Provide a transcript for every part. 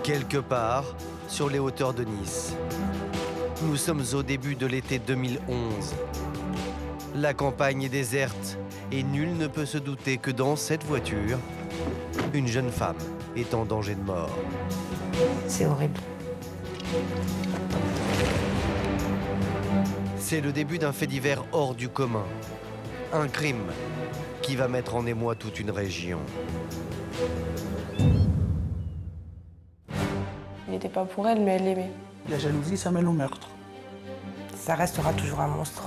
Quelque part, sur les hauteurs de Nice. Nous sommes au début de l'été 2011. La campagne est déserte et nul ne peut se douter que dans cette voiture, une jeune femme est en danger de mort. C'est horrible. C'est le début d'un fait divers hors du commun. Un crime qui va mettre en émoi toute une région. Il n'était pas pour elle, mais elle l'aimait. La jalousie, ça mène au meurtre. Ça restera toujours un monstre.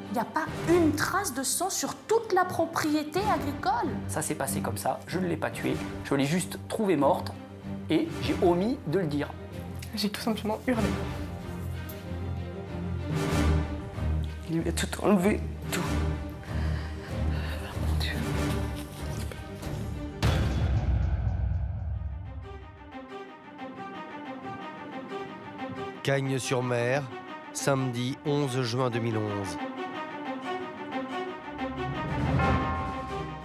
Il n'y a pas une trace de sang sur toute la propriété agricole. Ça s'est passé comme ça, je ne l'ai pas tuée, je l'ai juste trouvée morte et j'ai omis de le dire. J'ai tout simplement hurlé. Il lui a tout enlevé, tout. Mon Dieu. Cagnes-sur-Mer, samedi 11 juin 2011.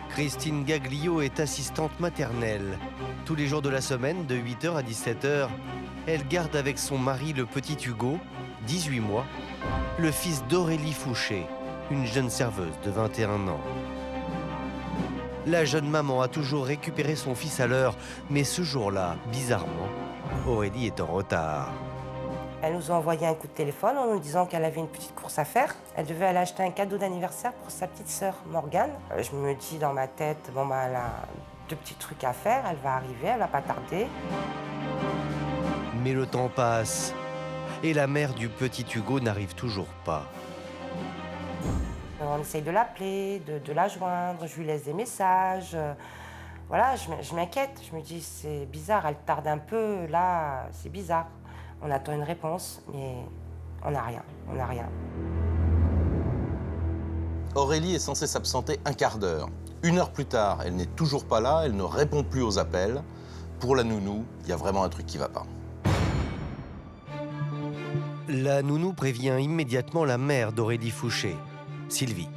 Christine Gaglio est assistante maternelle. Tous les jours de la semaine, de 8h à 17h, elle garde avec son mari le petit Hugo, 18 mois, le fils d'Aurélie Fouché, une jeune serveuse de 21 ans. La jeune maman a toujours récupéré son fils à l'heure, mais ce jour-là, bizarrement, Aurélie est en retard. Elle nous a envoyé un coup de téléphone en nous disant qu'elle avait une petite course à faire. Elle devait aller acheter un cadeau d'anniversaire pour sa petite sœur Morgane. Je me dis dans ma tête, bon bah elle a 2 petits trucs à faire, elle va arriver, elle va pas tarder. Mais le temps passe et la mère du petit Hugo n'arrive toujours pas. On essaye de l'appeler, de la joindre, je lui laisse des messages. Voilà, je m'inquiète, je me dis c'est bizarre, elle tarde un peu, là c'est bizarre. On attend une réponse, mais on n'a rien, on n'a rien. Aurélie est censée s'absenter un quart d'heure. 1 heure plus tard, elle n'est toujours pas là, elle ne répond plus aux appels. Pour la nounou, il y a vraiment un truc qui ne va pas. La nounou prévient immédiatement la mère d'Aurélie Fouché, Sylvie.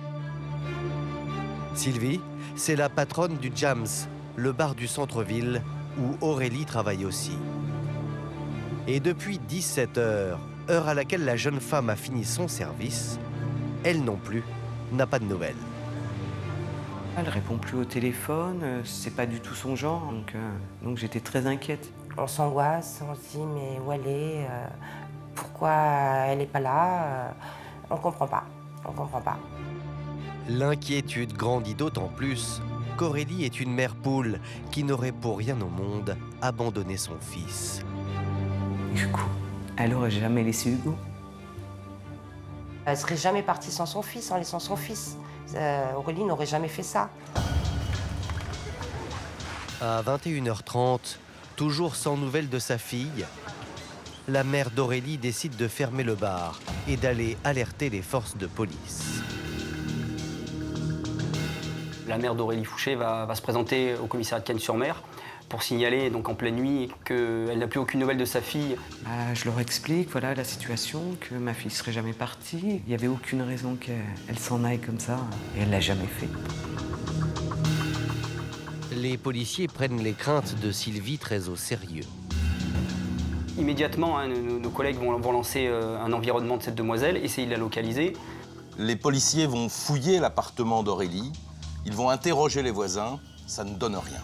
Sylvie, c'est la patronne du Jams, le bar du centre-ville, où Aurélie travaille aussi. Et depuis 17h, heure à laquelle la jeune femme a fini son service, elle non plus n'a pas de nouvelles. Elle répond plus au téléphone, c'est pas du tout son genre, donc j'étais très inquiète. On s'angoisse, on se dit mais où elle est, pourquoi elle n'est pas là, on comprend pas, on comprend pas. L'inquiétude grandit d'autant plus qu'Aurélie est une mère poule qui n'aurait pour rien au monde abandonné son fils. Hugo, elle aurait jamais laissé Hugo. Elle serait jamais partie sans son fils, en laissant son fils. Aurélie n'aurait jamais fait ça. À 21h30, toujours sans nouvelles de sa fille, la mère d'Aurélie décide de fermer le bar et d'aller alerter les forces de police. La mère d'Aurélie Fouché va se présenter au commissariat de Cagnes-sur-Mer pour signaler donc en pleine nuit qu'elle n'a plus aucune nouvelle de sa fille. Je leur explique voilà, la situation, que ma fille serait jamais partie. Il n'y avait aucune raison qu'elle s'en aille comme ça, et elle l'a jamais fait. Les policiers prennent les craintes de Sylvie très au sérieux. Immédiatement, nos collègues vont lancer un environnement de cette demoiselle, essayer de la localiser. Les policiers vont fouiller l'appartement d'Aurélie, ils vont interroger les voisins, ça ne donne rien.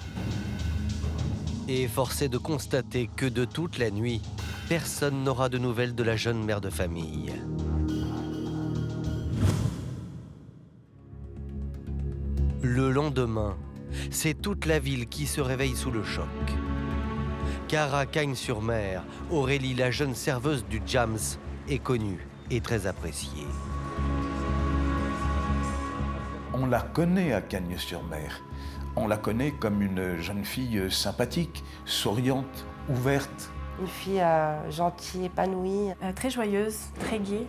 Et force est de constater que de toute la nuit, personne n'aura de nouvelles de la jeune mère de famille. Le lendemain, c'est toute la ville qui se réveille sous le choc. Car à Cagnes-sur-Mer, Aurélie, la jeune serveuse du Jams, est connue et très appréciée. On la connaît à Cagnes-sur-Mer. On la connaît comme une jeune fille sympathique, souriante, ouverte. Une fille gentille, épanouie. Très joyeuse, très gaie.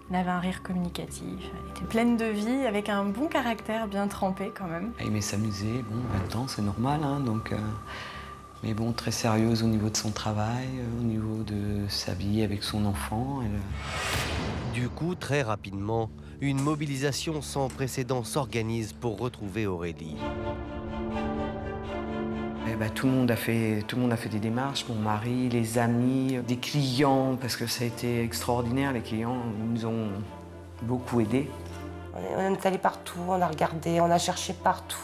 Elle avait un rire communicatif. Elle était pleine de vie, avec un bon caractère, bien trempé quand même. Elle aimait s'amuser, bon, 20 ans, c'est normal, hein, donc... Mais bon, très sérieuse au niveau de son travail, au niveau de sa vie avec son enfant. Du coup, très rapidement, une mobilisation sans précédent s'organise pour retrouver Aurélie. tout le monde a fait des démarches, mon mari, les amis, des clients, parce que ça a été extraordinaire, les clients nous ont beaucoup aidés. On est allé partout, on a regardé, on a cherché partout.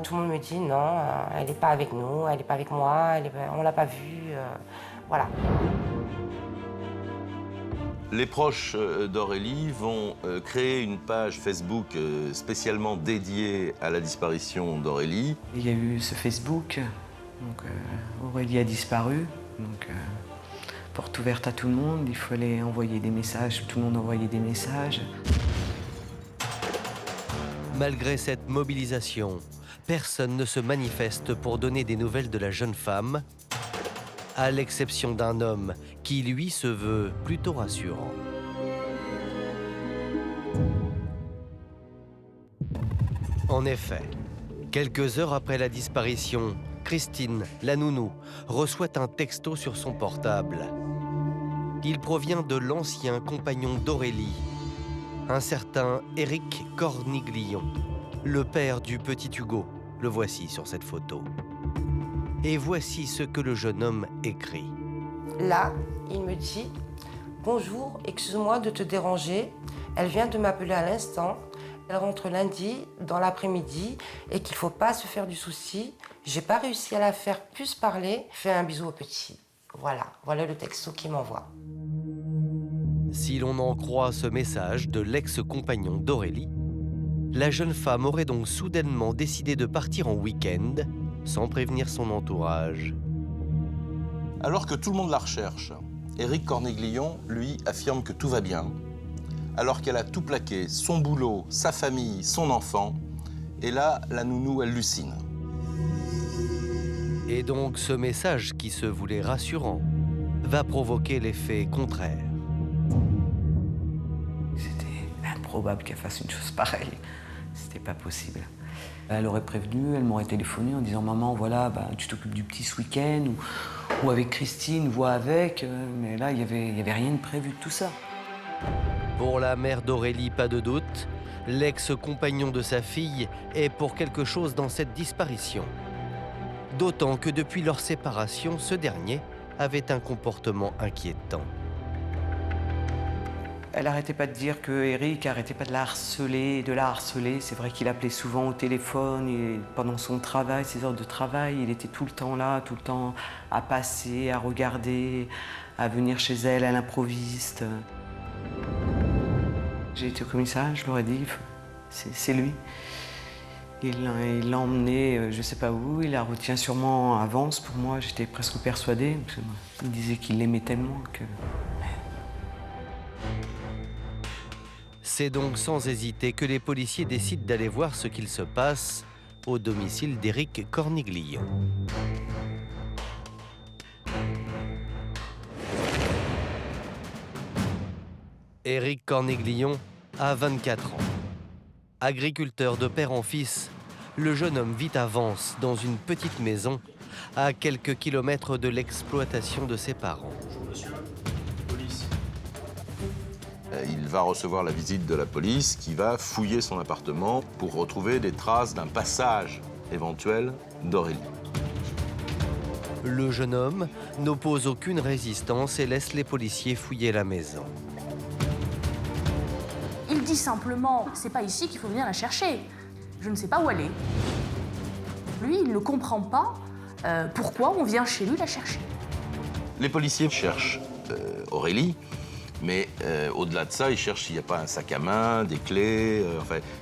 Tout le monde me dit non, elle n'est pas avec nous, elle n'est pas avec moi, on ne l'a pas vue, voilà. Les proches d'Aurélie vont créer une page Facebook spécialement dédiée à la disparition d'Aurélie. Il y a eu ce Facebook, donc Aurélie a disparu, donc porte ouverte à tout le monde, il fallait envoyer des messages, tout le monde envoyait des messages. Malgré cette mobilisation, personne ne se manifeste pour donner des nouvelles de la jeune femme, à l'exception d'un homme qui, lui, se veut plutôt rassurant. En effet, quelques heures après la disparition, Christine, la nounou, reçoit un texto sur son portable. Il provient de l'ancien compagnon d'Aurélie, un certain Éric Corniglion, le père du petit Hugo. Le voici sur cette photo. Et voici ce que le jeune homme écrit. Là, il me dit « Bonjour, excuse-moi de te déranger. Elle vient de m'appeler à l'instant. Elle rentre lundi, dans l'après-midi, et qu'il ne faut pas se faire du souci. J'ai pas réussi à la faire plus parler. Fais un bisou au petit. » Voilà le texto qu'il m'envoie. Si l'on en croit ce message de l'ex-compagnon d'Aurélie, la jeune femme aurait donc soudainement décidé de partir en week-end sans prévenir son entourage. Alors que tout le monde la recherche, Éric Corniglion, lui, affirme que tout va bien, alors qu'elle a tout plaqué, son boulot, sa famille, son enfant, et là, la nounou hallucine. Et donc ce message qui se voulait rassurant va provoquer l'effet contraire. C'était improbable qu'elle fasse une chose pareille. C'était pas possible. Elle aurait prévenu, elle m'aurait téléphoné en disant « Maman, voilà, tu t'occupes du petit ce week-end » ou avec Christine, vois avec. Mais là, il y avait rien de prévu de tout ça. Pour la mère d'Aurélie, pas de doute, l'ex-compagnon de sa fille est pour quelque chose dans cette disparition. D'autant que depuis leur séparation, ce dernier avait un comportement inquiétant. Elle arrêtait pas de dire que Éric arrêtait pas de la harceler. C'est vrai qu'il appelait souvent au téléphone et pendant son travail, ses heures de travail, il était tout le temps là, tout le temps à passer, à regarder, à venir chez elle à l'improviste. J'ai été au commissariat, je leur ai dit, c'est lui. Il l'a emmené, je sais pas où, il la retient sûrement en avance. Pour moi, j'étais presque persuadée. Il disait qu'il l'aimait tellement que... C'est donc sans hésiter que les policiers décident d'aller voir ce qu'il se passe au domicile d'Éric Corniglion. Éric Corniglion a 24 ans. Agriculteur de père en fils, le jeune homme vit à Vence, dans une petite maison, à quelques kilomètres de l'exploitation de ses parents. Bonjour monsieur, police. Il va recevoir la visite de la police qui va fouiller son appartement pour retrouver des traces d'un passage éventuel d'Aurélie. Le jeune homme n'oppose aucune résistance et laisse les policiers fouiller la maison. Il dit simplement, c'est pas ici qu'il faut venir la chercher. Je ne sais pas où elle est. Lui, il ne comprend pas pourquoi on vient chez lui la chercher. Les policiers cherchent Aurélie, mais au-delà de ça, ils cherchent s'il n'y a pas un sac à main, des clés.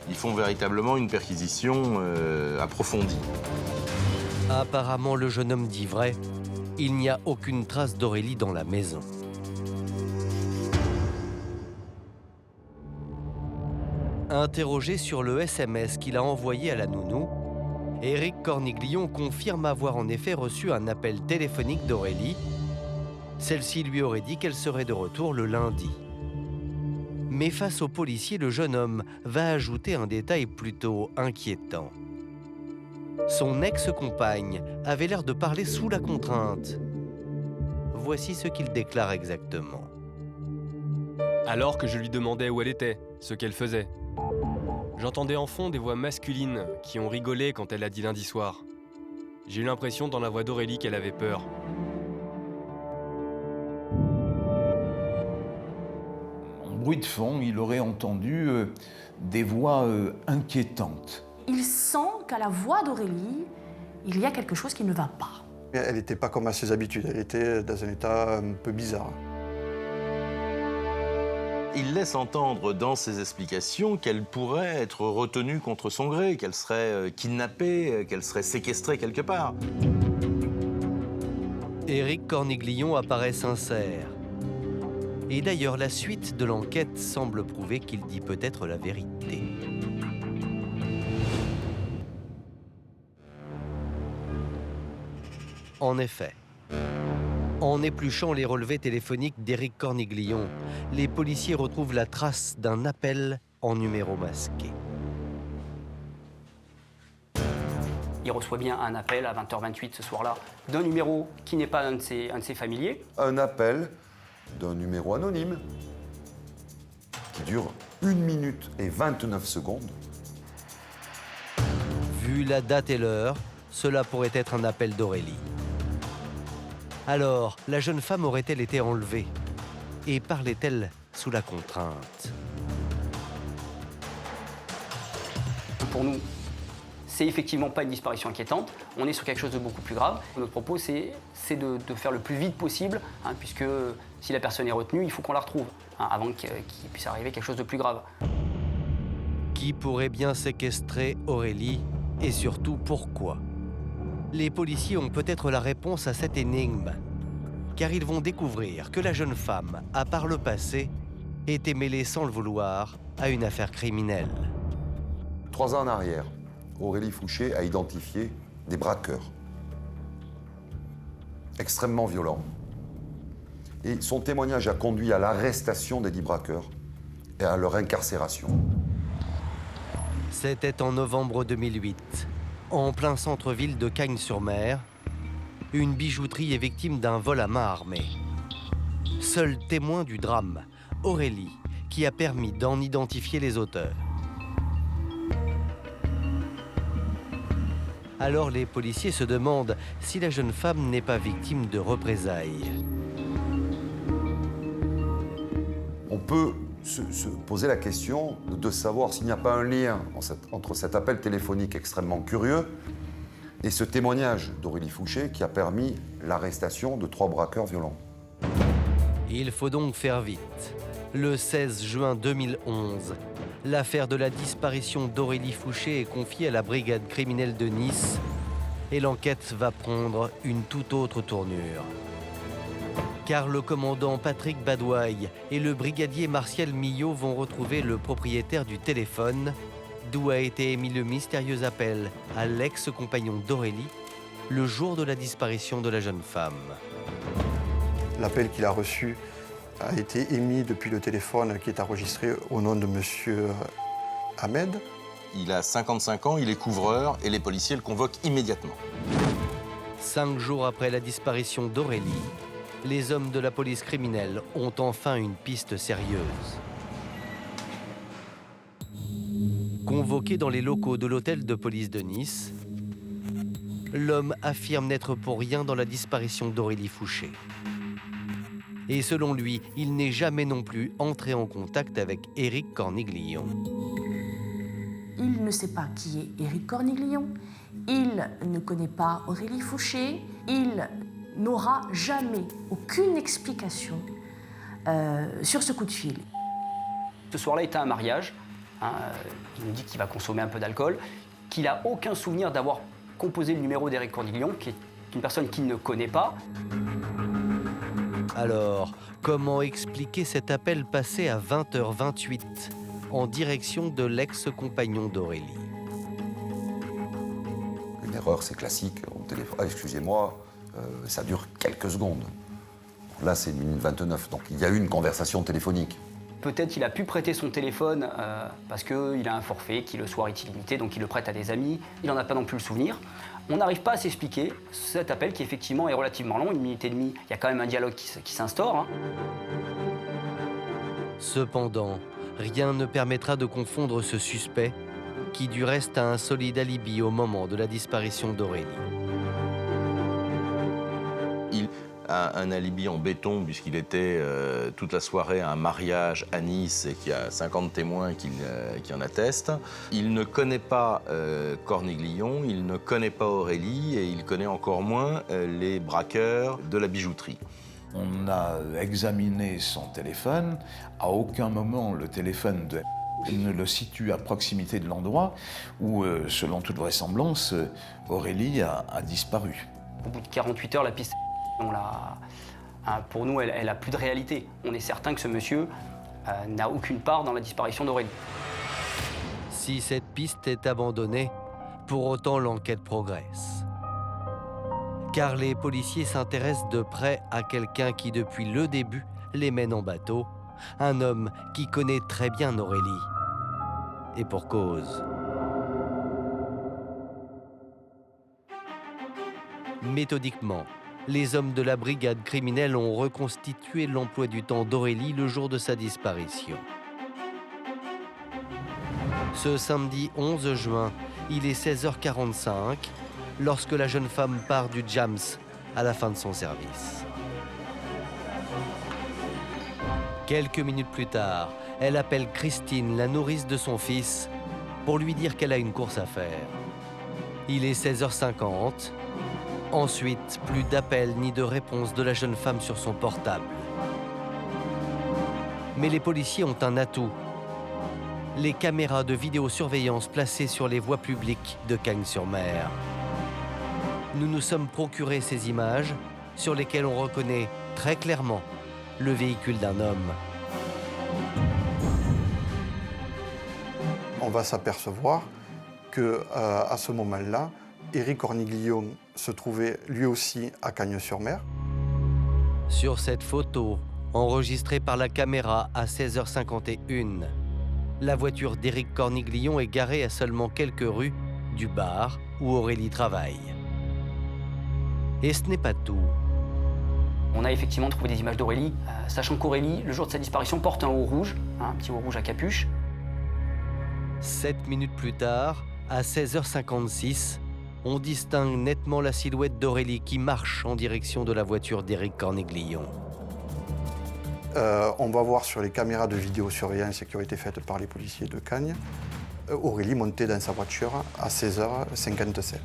Ils font véritablement une perquisition approfondie. Apparemment, le jeune homme dit vrai. Il n'y a aucune trace d'Aurélie dans la maison. Interrogé sur le SMS qu'il a envoyé à la nounou, Éric Corniglion confirme avoir en effet reçu un appel téléphonique d'Aurélie. Celle-ci lui aurait dit qu'elle serait de retour le lundi. Mais face aux policiers, le jeune homme va ajouter un détail plutôt inquiétant. Son ex-compagne avait l'air de parler sous la contrainte. Voici ce qu'il déclare exactement. Alors que je lui demandais où elle était, ce qu'elle faisait, j'entendais en fond des voix masculines qui ont rigolé quand elle a dit lundi soir. J'ai eu l'impression dans la voix d'Aurélie qu'elle avait peur. En bruit de fond, il aurait entendu des voix inquiétantes. Il sent qu'à la voix d'Aurélie, il y a quelque chose qui ne va pas. Elle n'était pas comme à ses habitudes, elle était dans un état un peu bizarre. Il laisse entendre dans ses explications qu'elle pourrait être retenue contre son gré, qu'elle serait kidnappée, qu'elle serait séquestrée quelque part. Éric Corniglion apparaît sincère. Et d'ailleurs, la suite de l'enquête semble prouver qu'il dit peut-être la vérité. En effet, en épluchant les relevés téléphoniques d'Éric Corniglion, les policiers retrouvent la trace d'un appel en numéro masqué. Il reçoit bien un appel à 20h28 ce soir-là d'un numéro qui n'est pas un de ses familiers. Un appel d'un numéro anonyme qui dure 1 minute et 29 secondes. Vu la date et l'heure, cela pourrait être un appel d'Aurélie. Alors, la jeune femme aurait-elle été enlevée? Et parlait-elle sous la contrainte? Pour nous, c'est effectivement pas une disparition inquiétante. On est sur quelque chose de beaucoup plus grave. Notre propos, c'est de faire le plus vite possible, puisque si la personne est retenue, il faut qu'on la retrouve, avant qu'il puisse arriver quelque chose de plus grave. Qui pourrait bien séquestrer Aurélie? Et surtout, pourquoi? Les policiers ont peut-être la réponse à cette énigme, car ils vont découvrir que la jeune femme a par le passé été mêlée sans le vouloir à une affaire criminelle. 3 ans en arrière, Aurélie Fouché a identifié des braqueurs extrêmement violents. Et son témoignage a conduit à l'arrestation des 10 braqueurs et à leur incarcération. C'était en novembre 2008. En plein centre-ville de Cagnes-sur-Mer, une bijouterie est victime d'un vol à main armée. Seul témoin du drame, Aurélie, qui a permis d'en identifier les auteurs. Alors les policiers se demandent si la jeune femme n'est pas victime de représailles. On peut se poser la question de savoir s'il n'y a pas un lien entre cet appel téléphonique extrêmement curieux et ce témoignage d'Aurélie Fouché qui a permis l'arrestation de 3 braqueurs violents. Il faut donc faire vite. Le 16 juin 2011, l'affaire de la disparition d'Aurélie Fouché est confiée à la brigade criminelle de Nice et l'enquête va prendre une toute autre tournure. Car le commandant Patrick Badouaille et le brigadier Martial Millot vont retrouver le propriétaire du téléphone d'où a été émis le mystérieux appel à l'ex-compagnon d'Aurélie le jour de la disparition de la jeune femme. L'appel qu'il a reçu a été émis depuis le téléphone qui est enregistré au nom de monsieur Ahmed. Il a 55 ans, il est couvreur et les policiers le convoquent immédiatement. 5 jours après la disparition d'Aurélie, les hommes de la police criminelle ont enfin une piste sérieuse. Convoqué dans les locaux de l'hôtel de police de Nice, l'homme affirme n'être pour rien dans la disparition d'Aurélie Fouché. Et selon lui, il n'est jamais non plus entré en contact avec Éric Corniglion. Il ne sait pas qui est Éric Corniglion, il ne connaît pas Aurélie Fouché, il n'aura jamais aucune explication sur ce coup de fil. Ce soir-là était un mariage. Il nous dit qu'il va consommer un peu d'alcool, qu'il n'a aucun souvenir d'avoir composé le numéro d'Éric Corniglion, qui est une personne qu'il ne connaît pas. Alors, comment expliquer cet appel passé à 20h28 en direction de l'ex-compagnon d'Aurélie? Une erreur, c'est classique. On téléphone. Ah, excusez-moi, ça dure quelques secondes. Là, c'est 1 minute 29, donc il y a eu une conversation téléphonique. Peut-être qu'il a pu prêter son téléphone parce qu'il a un forfait qui le soir est illimité, donc il le prête à des amis. Il n'en a pas non plus le souvenir. On n'arrive pas à s'expliquer cet appel qui effectivement est relativement long, 1 minute et demie. Il y a quand même un dialogue qui s'instaure. Cependant, rien ne permettra de confondre ce suspect qui du reste a un solide alibi au moment de la disparition d'Aurélie. a un alibi en béton puisqu'il était toute la soirée à un mariage à Nice et qu'il y a 50 témoins qui en attestent. Il ne connaît pas Corniglion, il ne connaît pas Aurélie et il connaît encore moins les braqueurs de la bijouterie. On a examiné son téléphone. À aucun moment, le téléphone ne le situe à proximité de l'endroit où, selon toute vraisemblance, Aurélie a disparu. Au bout de 48 heures, la piste, pour nous, elle n'a plus de réalité. On est certain que ce monsieur n'a aucune part dans la disparition d'Aurélie. Si cette piste est abandonnée, pour autant l'enquête progresse. Car les policiers s'intéressent de près à quelqu'un qui, depuis le début, les mène en bateau, un homme qui connaît très bien Aurélie. Et pour cause. Méthodiquement, les hommes de la brigade criminelle ont reconstitué l'emploi du temps d'Aurélie le jour de sa disparition. Ce samedi 11 juin, il est 16h45 lorsque la jeune femme part du Jams à la fin de son service. Quelques minutes plus tard, elle appelle Christine, la nourrice de son fils, pour lui dire qu'elle a une course à faire. Il est 16h50. Ensuite, plus d'appels ni de réponse de la jeune femme sur son portable. Mais les policiers ont un atout. Les caméras de vidéosurveillance placées sur les voies publiques de Cagnes-sur-Mer. Nous nous sommes procuré ces images sur lesquelles on reconnaît très clairement le véhicule d'un homme. On va s'apercevoir qu'à ce moment-là, Éric Corniglion se trouvait lui aussi à Cagnes-sur-Mer. Sur cette photo, enregistrée par la caméra à 16h51, la voiture d'Éric Corniglion est garée à seulement quelques rues du bar où Aurélie travaille. Et ce n'est pas tout. On a effectivement trouvé des images d'Aurélie, sachant qu'Aurélie, le jour de sa disparition, porte un haut rouge, un petit haut rouge à capuche. 7 minutes plus tard, à 16h56, on distingue nettement la silhouette d'Aurélie qui marche en direction de la voiture d'Éric Corniglion. On va voir sur les caméras de vidéosurveillance qui ont été faites par les policiers de Cagnes, Aurélie montée dans sa voiture à 16h57.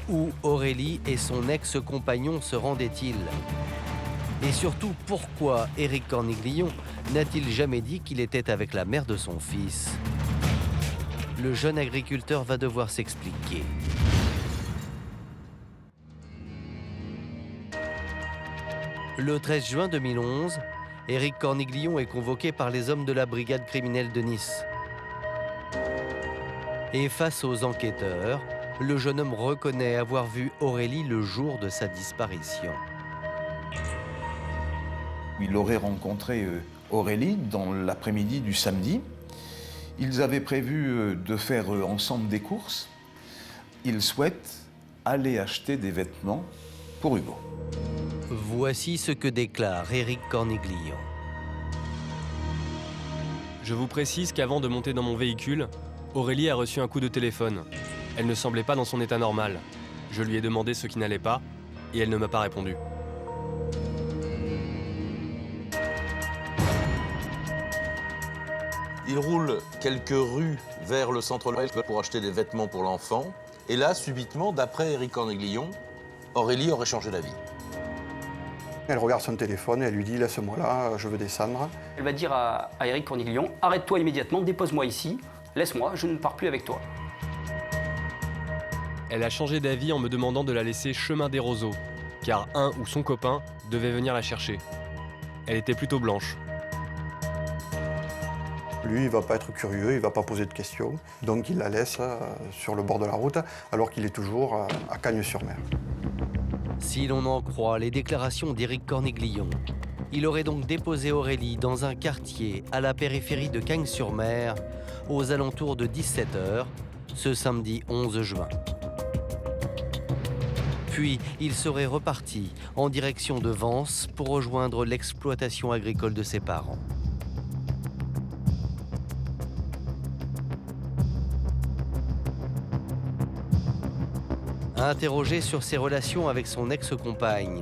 Où Aurélie et son ex-compagnon se rendaient-ils? Et surtout, pourquoi Éric Corniglion n'a-t-il jamais dit qu'il était avec la mère de son fils? Le jeune agriculteur va devoir s'expliquer. Le 13 juin 2011, Éric Corniglion est convoqué par les hommes de la brigade criminelle de Nice. Et face aux enquêteurs, le jeune homme reconnaît avoir vu Aurélie le jour de sa disparition. Il aurait rencontré Aurélie dans l'après-midi du samedi. Ils avaient prévu de faire ensemble des courses. Ils souhaitent aller acheter des vêtements pour Hugo. Voici ce que déclare Éric Corniglion. Je vous précise qu'avant de monter dans mon véhicule, Aurélie a reçu un coup de téléphone. Elle ne semblait pas dans son état normal. Je lui ai demandé ce qui n'allait pas et elle ne m'a pas répondu. Il roule quelques rues vers le centre-ville pour acheter des vêtements pour l'enfant. Et là, subitement, d'après Éric Corniglion, Aurélie aurait changé d'avis. Elle regarde son téléphone et elle lui dit « Laisse-moi là, je veux descendre ». Elle va dire à Éric Corniglion « Arrête-toi immédiatement, dépose-moi ici, laisse-moi, je ne pars plus avec toi ». Elle a changé d'avis en me demandant de la laisser chemin des roseaux, car un ou son copain devait venir la chercher. Elle était plutôt blanche. Lui, il ne va pas être curieux, il ne va pas poser de questions. Donc il la laisse sur le bord de la route, alors qu'il est toujours à Cagnes-sur-Mer. Si l'on en croit les déclarations d'Éric Corniglion, il aurait donc déposé Aurélie dans un quartier à la périphérie de Cagnes-sur-Mer aux alentours de 17h, ce samedi 11 juin. Puis, il serait reparti en direction de Vence pour rejoindre l'exploitation agricole de ses parents. Interrogé sur ses relations avec son ex-compagne,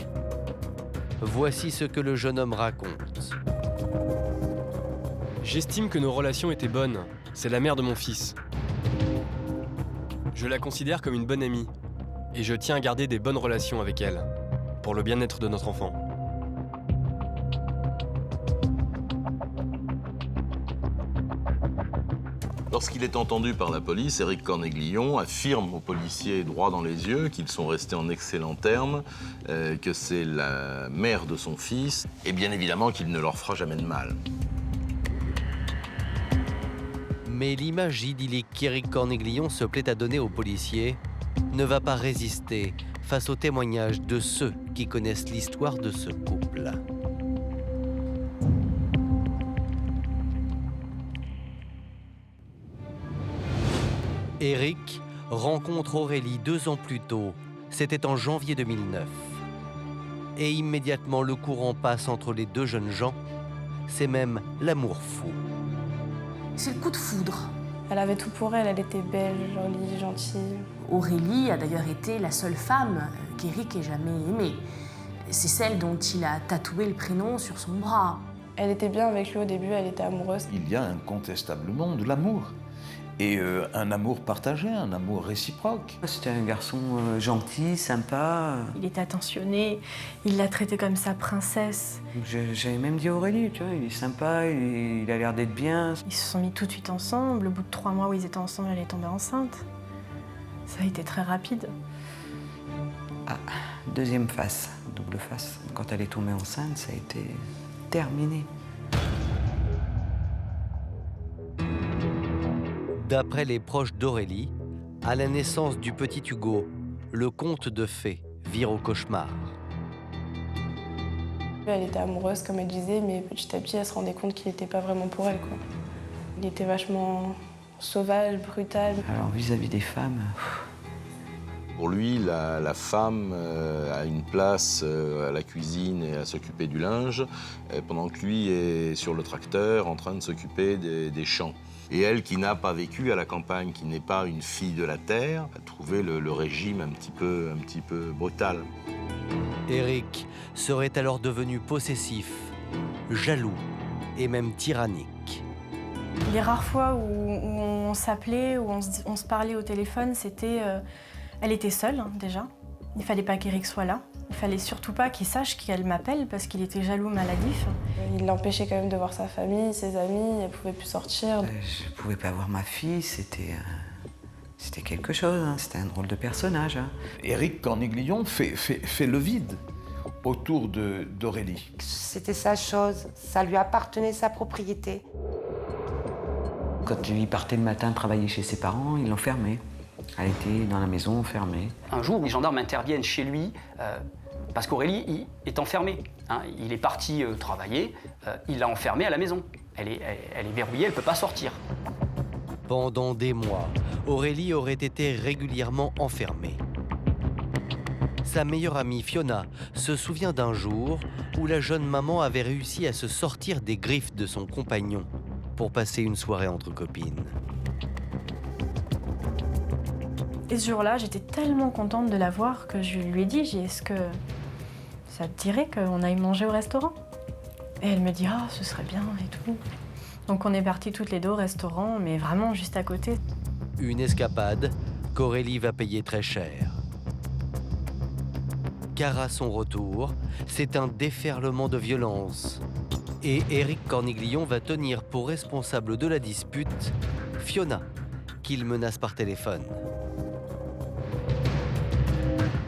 Voici ce que le jeune homme raconte. J'estime que nos relations étaient bonnes. C'est la mère de mon fils. Je la considère comme une bonne amie. Et je tiens à garder des bonnes relations avec elle. Pour le bien-être de notre enfant. Lorsqu'il est entendu par la police, Éric Cornéglion affirme aux policiers droit dans les yeux qu'ils sont restés en excellents termes, que c'est la mère de son fils, et bien évidemment qu'il ne leur fera jamais de mal. Mais l'image idyllique qu'Éric Cornéglion se plaît à donner aux policiers ne va pas résister face aux témoignages de ceux qui connaissent l'histoire de ce couple. Éric rencontre Aurélie 2 ans plus tôt, c'était en janvier 2009. Et immédiatement le courant passe entre les deux jeunes gens, c'est même l'amour fou. C'est le coup de foudre. Elle avait tout pour elle, elle était belle, jolie, gentille. Aurélie a d'ailleurs été la seule femme qu'Éric ait jamais aimée. C'est celle dont il a tatoué le prénom sur son bras. Elle était bien avec lui au début, elle était amoureuse. Il y a incontestablement de l'amour. Et un amour partagé, un amour réciproque. C'était un garçon gentil, sympa. Il était attentionné, il l'a traitée comme sa princesse. J'avais même dit à Aurélie, tu vois, il est sympa, il a l'air d'être bien. Ils se sont mis tout de suite ensemble. Au bout de 3 mois où ils étaient ensemble, elle est tombée enceinte. Ça a été très rapide. Ah, deuxième face, double face. Quand elle est tombée enceinte, ça a été terminé. D'après les proches d'Aurélie, à la naissance du petit Hugo, le conte de fées vire au cauchemar. Elle était amoureuse, comme elle disait, mais petit à petit, elle se rendait compte qu'il n'était pas vraiment pour elle, quoi. Il était vachement sauvage, brutal. Alors, vis-à-vis des femmes... Pour lui, la femme a une place à la cuisine et à s'occuper du linge, pendant que lui est sur le tracteur en train de s'occuper des champs. Et elle, qui n'a pas vécu à la campagne, qui n'est pas une fille de la terre, a trouvé le régime un petit peu brutal. Éric serait alors devenu possessif, jaloux et même tyrannique. Les rares fois où on s'appelait, où on se parlait au téléphone, c'était... elle était seule, hein, déjà. Il fallait pas qu'Éric soit là. Il fallait surtout pas qu'il sache qu'elle m'appelle parce qu'il était jaloux, maladif. Il l'empêchait quand même de voir sa famille, ses amis, elle pouvait plus sortir. Je pouvais pas voir ma fille, c'était quelque chose, hein. C'était un drôle de personnage. Hein. Éric Cornéglion fait le vide autour d'Aurélie. C'était sa chose, ça lui appartenait, sa propriété. Quand il partait le matin travailler chez ses parents, il l'enfermait. Elle était dans la maison, enfermée. Un jour, les gendarmes interviennent chez lui parce qu'Aurélie est enfermée. Hein. Il est parti travailler, il l'a enfermée à la maison. Elle est verrouillée, elle ne peut pas sortir. Pendant des mois, Aurélie aurait été régulièrement enfermée. Sa meilleure amie Fiona se souvient d'un jour où la jeune maman avait réussi à se sortir des griffes de son compagnon pour passer une soirée entre copines. Et ce jour-là, j'étais tellement contente de la voir que je lui ai dit, est-ce que ça te dirait qu'on aille manger au restaurant? Et elle me dit, ah, ce serait bien et tout. Donc on est partis toutes les deux au restaurant, mais vraiment juste à côté. Une escapade qu'Aurélie va payer très cher. Car à son retour, c'est un déferlement de violence. Et Éric Cornéglion va tenir pour responsable de la dispute Fiona, qu'il menace par téléphone.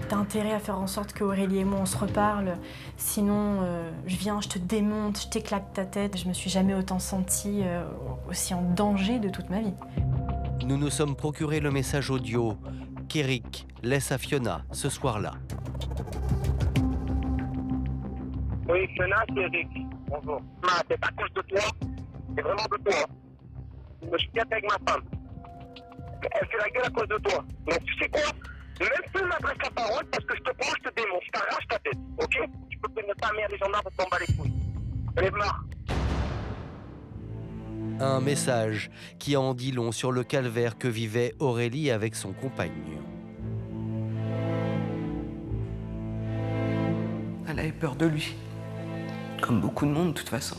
T'as intérêt à faire en sorte qu'Aurélie et moi on se reparle, sinon je viens, je te démonte, je t'éclate ta tête. Je me suis jamais autant sentie aussi en danger de toute ma vie. Nous nous sommes procuré le message audio qu'Éric laisse à Fiona ce soir-là. Oui, Fiona, c'est Éric. Bonjour. C'est à cause de toi. C'est vraiment de toi. Je suis bien avec ma femme. Elle fait la gueule à cause de toi. Donc tu sais quoi? Même si tu m'adresses la parole, parce que je te prends, je te démonte, je t'arrache ta tête, ok? Tu peux prévenir ta mère, les gendarmes vont t'en battre les couilles. Elle est marre. Un message qui en dit long sur le calvaire que vivait Aurélie avec son compagnon. Elle avait peur de lui. Comme beaucoup de monde, de toute façon.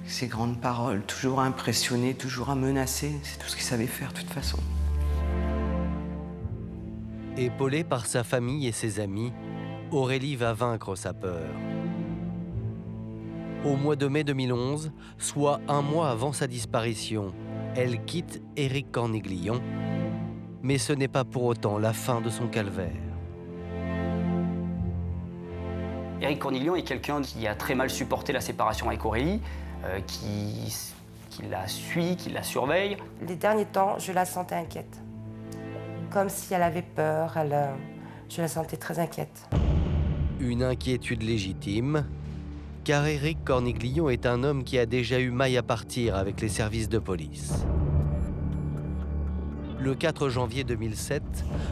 Ses grandes paroles, toujours à impressionner, toujours à menacer, c'est tout ce qu'il savait faire, de toute façon. Épaulée par sa famille et ses amis, Aurélie va vaincre sa peur. Au mois de mai 2011, soit un mois avant sa disparition, elle quitte Éric Corniglion. Mais ce n'est pas pour autant la fin de son calvaire. Éric Corniglion est quelqu'un qui a très mal supporté la séparation avec Aurélie, qui la suit, qui la surveille. Les derniers temps, je la sentais inquiète. Comme si elle avait peur, je la sentais très inquiète. Une inquiétude légitime, car Éric Corniglion est un homme qui a déjà eu maille à partir avec les services de police. Le 4 janvier 2007,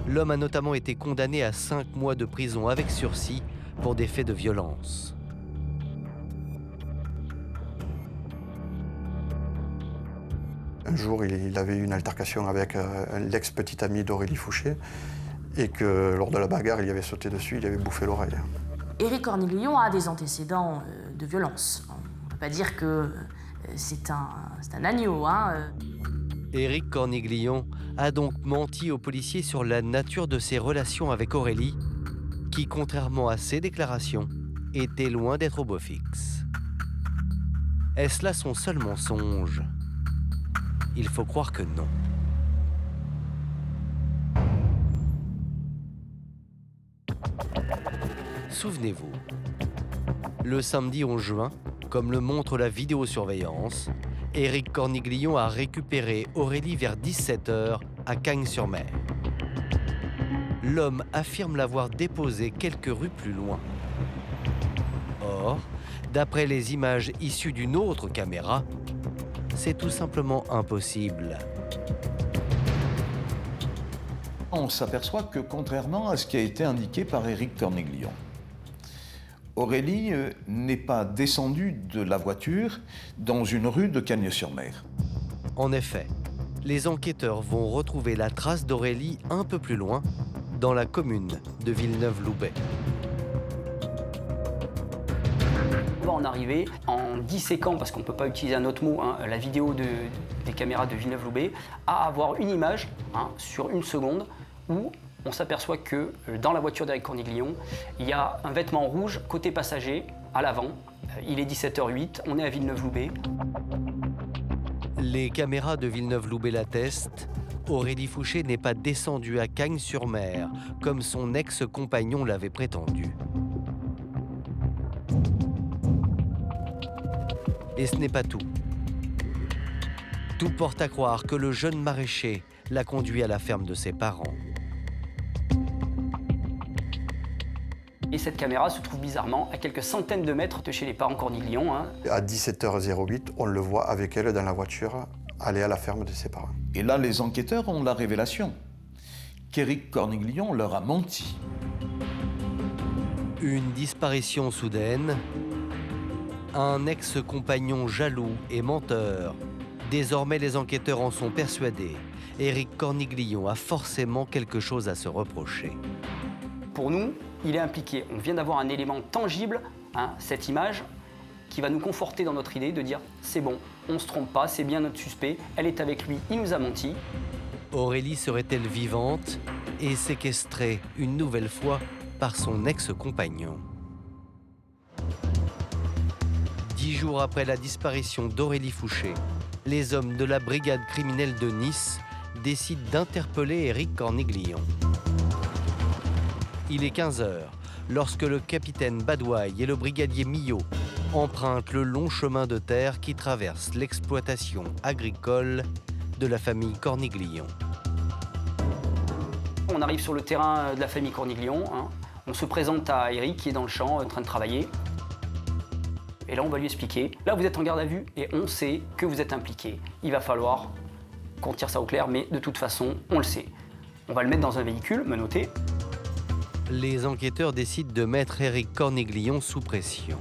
l'homme a notamment été condamné à 5 mois de prison avec sursis pour des faits de violence. Un jour, il avait eu une altercation avec l'ex-petit ami d'Aurélie Fouché et que lors de la bagarre, il y avait sauté dessus, il avait bouffé l'oreille. Éric Corniglion a des antécédents de violence. On ne peut pas dire que c'est un agneau. Éric Corniglion a donc menti aux policiers sur la nature de ses relations avec Aurélie, qui, contrairement à ses déclarations, était loin d'être au beau fixe. Est-ce là son seul mensonge? Il faut croire que non. Souvenez-vous, le samedi 11 juin, comme le montre la vidéosurveillance, Éric Corniglion a récupéré Aurélie vers 17h à Cagnes-sur-Mer. L'homme affirme l'avoir déposée quelques rues plus loin. Or, d'après les images issues d'une autre caméra, c'est tout simplement impossible. On s'aperçoit que contrairement à ce qui a été indiqué par Éric Corniglion, Aurélie n'est pas descendue de la voiture dans une rue de Cagnes-sur-Mer. En effet, les enquêteurs vont retrouver la trace d'Aurélie un peu plus loin, dans la commune de Villeneuve-Loubet. On va en arriver en disséquant, parce qu'on ne peut pas utiliser un autre mot, la vidéo des caméras de Villeneuve-Loubet, à avoir une image sur 1 seconde où on s'aperçoit que dans la voiture d'Éric Corniglion, il y a un vêtement rouge côté passager, à l'avant. Il est 17h08, on est à Villeneuve-Loubet. Les caméras de Villeneuve-Loubet l'attestent, Aurélie Fouché n'est pas descendue à Cagnes-sur-Mer, comme son ex-compagnon l'avait prétendu. Et ce n'est pas tout. Tout porte à croire que le jeune maraîcher l'a conduit à la ferme de ses parents. Et cette caméra se trouve bizarrement à quelques centaines de mètres de chez les parents Corniglion. À 17h08, on le voit avec elle dans la voiture aller à la ferme de ses parents. Et là, les enquêteurs ont la révélation qu'Éric Corniglion leur a menti. Une disparition soudaine, un ex-compagnon jaloux et menteur. Désormais, les enquêteurs en sont persuadés. Éric Corniglion a forcément quelque chose à se reprocher. Pour nous, il est impliqué. On vient d'avoir un élément tangible, cette image, qui va nous conforter dans notre idée de dire c'est bon, on ne se trompe pas, c'est bien notre suspect, elle est avec lui, il nous a menti. Aurélie serait-elle vivante et séquestrée une nouvelle fois par son ex-compagnon? 10 jours après la disparition d'Aurélie Fouché, les hommes de la brigade criminelle de Nice décident d'interpeller Éric Corniglion. Il est 15h lorsque le capitaine Badouaille et le brigadier Millot empruntent le long chemin de terre qui traverse l'exploitation agricole de la famille Corniglion. On arrive sur le terrain de la famille Corniglion. On se présente à Éric qui est dans le champ en train de travailler. Et là, on va lui expliquer. Là, vous êtes en garde à vue et on sait que vous êtes impliqué. Il va falloir qu'on tire ça au clair, mais de toute façon, on le sait. On va le mettre dans un véhicule, menotté. Les enquêteurs décident de mettre Éric Corniglion sous pression.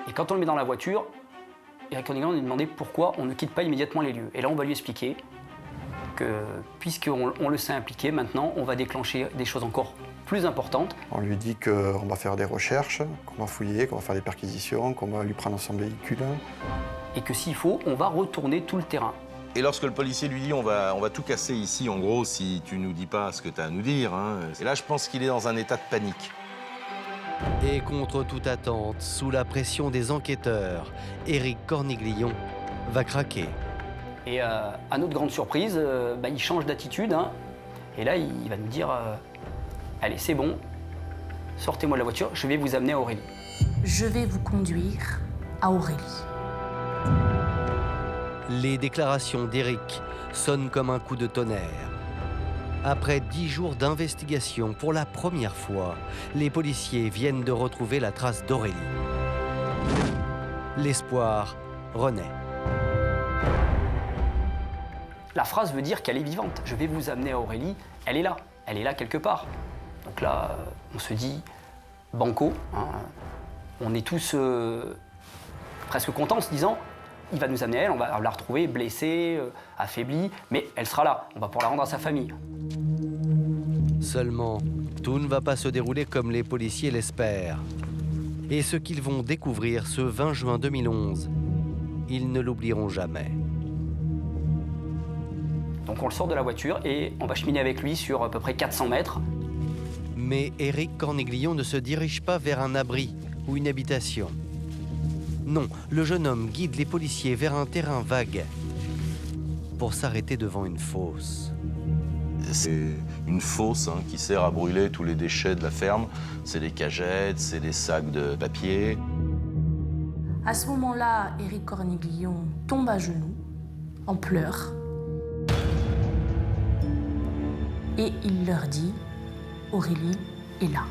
Et quand on le met dans la voiture, Éric Corniglion nous demandait pourquoi on ne quitte pas immédiatement les lieux. Et là, on va lui expliquer puisqu'on le sait impliqué, maintenant, on va déclencher des choses encore plus importantes. On lui dit qu'on va faire des recherches, qu'on va fouiller, qu'on va faire des perquisitions, qu'on va lui prendre son véhicule. Et que s'il faut, on va retourner tout le terrain. Et lorsque le policier lui dit on va tout casser ici, en gros, si tu nous dis pas ce que tu as à nous dire, hein. Et là, je pense qu'il est dans un état de panique. Et contre toute attente, sous la pression des enquêteurs, Éric Corniglion va craquer. Et à notre grande surprise, il change d'attitude. Hein. Et là, il va nous dire allez, c'est bon, sortez-moi de la voiture, je vais vous amener à Aurélie. Je vais vous conduire à Aurélie. Les déclarations d'Éric sonnent comme un coup de tonnerre. Après 10 jours d'investigation, pour la première fois, les policiers viennent de retrouver la trace d'Aurélie. L'espoir renaît. La phrase veut dire qu'elle est vivante. Je vais vous amener à Aurélie, elle est là quelque part. Donc là, on se dit banco. Hein. On est tous presque contents en se disant il va nous amener elle, on va la retrouver blessée, affaiblie, mais elle sera là. On va pouvoir la rendre à sa famille. Seulement, tout ne va pas se dérouler comme les policiers l'espèrent. Et ce qu'ils vont découvrir ce 20 juin 2011, ils ne l'oublieront jamais. Donc on le sort de la voiture et on va cheminer avec lui sur à peu près 400 mètres. Mais Éric Corniglion ne se dirige pas vers un abri ou une habitation. Non, le jeune homme guide les policiers vers un terrain vague pour s'arrêter devant une fosse. C'est une fosse qui sert à brûler tous les déchets de la ferme. C'est des cagettes, c'est des sacs de papier. À ce moment-là, Éric Corniglion tombe à genoux, en pleurs. Et il leur dit « Aurélie est là ».